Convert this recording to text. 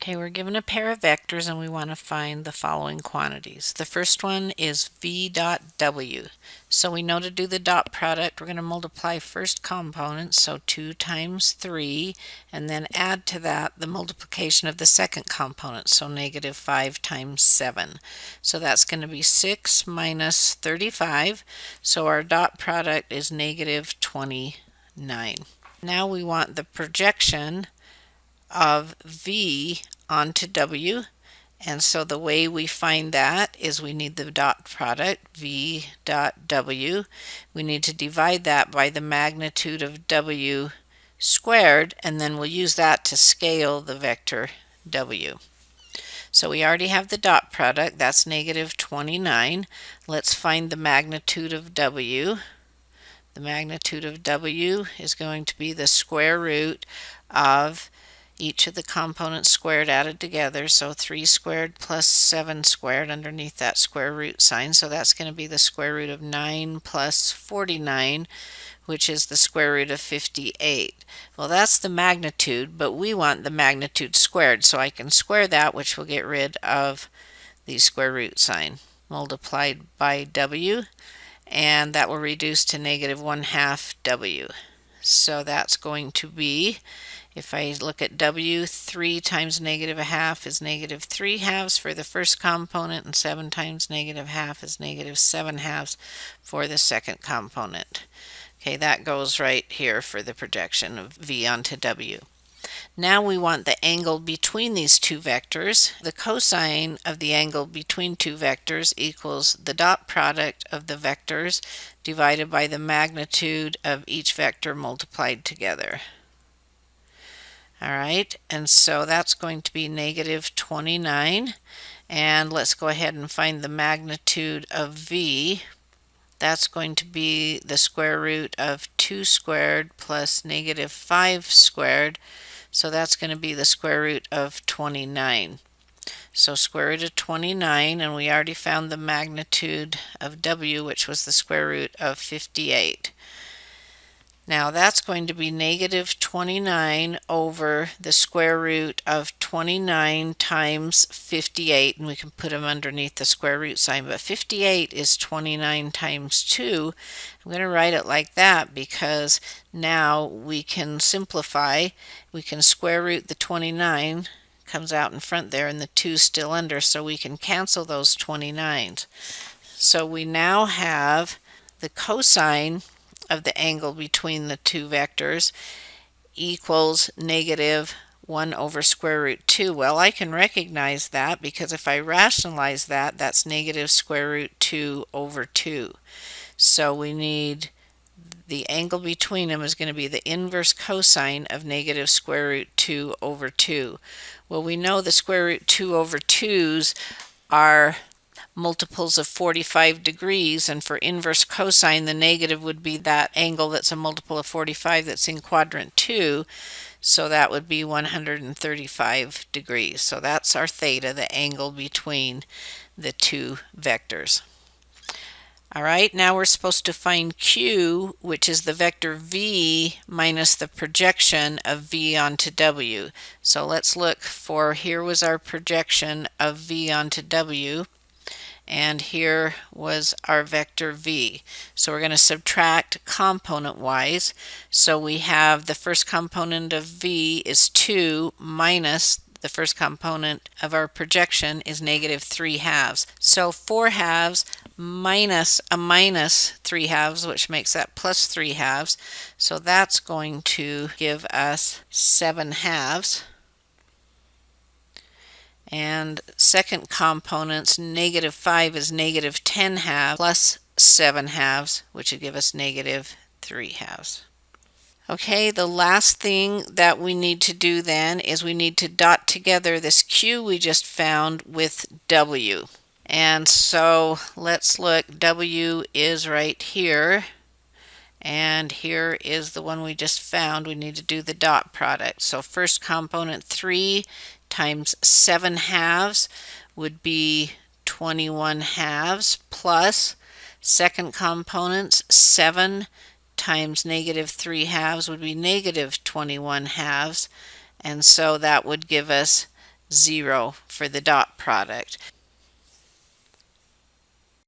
Okay, we're given a pair of vectors and we want to find the following quantities. The first one is v dot w. So we know to do the dot product, we're going to multiply first component, so 2 times 3, and then add to that the multiplication of the second component, so negative 5 times 7. So that's going to be 6 minus 35, so our dot product is negative 29. Now we want the projection of v onto w, and so the way we find that is we need the dot product v dot w. We need to divide that by the magnitude of w squared, and then we'll use that to scale the vector w. So we already have the dot product, that's negative 29. Let's find the magnitude of w. The magnitude of w is going to be the square root of each of the components squared added together, so 3 squared plus 7 squared underneath that square root sign, so that's going to be the square root of 9 plus 49, which is the square root of 58. Well, that's the magnitude, but we want the magnitude squared, so I can square that, which will get rid of the square root sign, multiplied by w, and that will reduce to negative 1/2 w. So that's going to be, if I look at w, 3 times negative 1/2 is negative 3/2 for the first component, and 7 times negative 1/2 is negative 7/2 for the second component. Okay, that goes right here for the projection of v onto w. Now we want the angle between these two vectors. The cosine of the angle between two vectors equals the dot product of the vectors divided by the magnitude of each vector multiplied together. Alright, and so that's going to be negative 29. And let's go ahead and find the magnitude of v. That's going to be the square root of 2 squared plus negative 5 squared. So that's going to be the square root of 29. So square root of 29, and we already found the magnitude of w, which was the square root of 58. Now that's going to be negative 29 over the square root of 29 times 58, and we can put them underneath the square root sign, but 58 is 29 times 2. I'm going to write it like that because now we can simplify. We can square root the 29, comes out in front there, and the 2 still under, so we can cancel those 29s. So we now have the cosine of the angle between the two vectors equals negative 1 over square root 2. Well, I can recognize that because if I rationalize that, that's negative square root 2 over 2. So we need the angle between them is going to be the inverse cosine of negative square root 2 over 2. Well, we know the square root 2 over 2's are multiples of 45 degrees, and for inverse cosine the negative would be that angle that's a multiple of 45 that's in quadrant 2, so that would be 135 degrees. So that's our theta, the angle between the two vectors. Alright, now we're supposed to find q, which is the vector v minus the projection of v onto w. So let's look for, here was our projection of v onto w, and here was our vector v. So we're going to subtract component wise. So we have the first component of v is 2 minus the first component of our projection is negative 3/2. So 4/2 minus a minus 3/2, which makes that plus 3/2. So that's going to give us 7/2. And second component's negative 5 is negative 10/2 plus 7/2, which would give us negative 3/2. Okay, the last thing that we need to do then is we need to dot together this q we just found with w. And so let's look, w is right here, and here is the one we just found. We need to do the dot product. So first component 3 times 7/2 would be 21/2 plus second component's 7 times negative 3/2 would be negative 21/2, and so that would give us 0 for the dot product.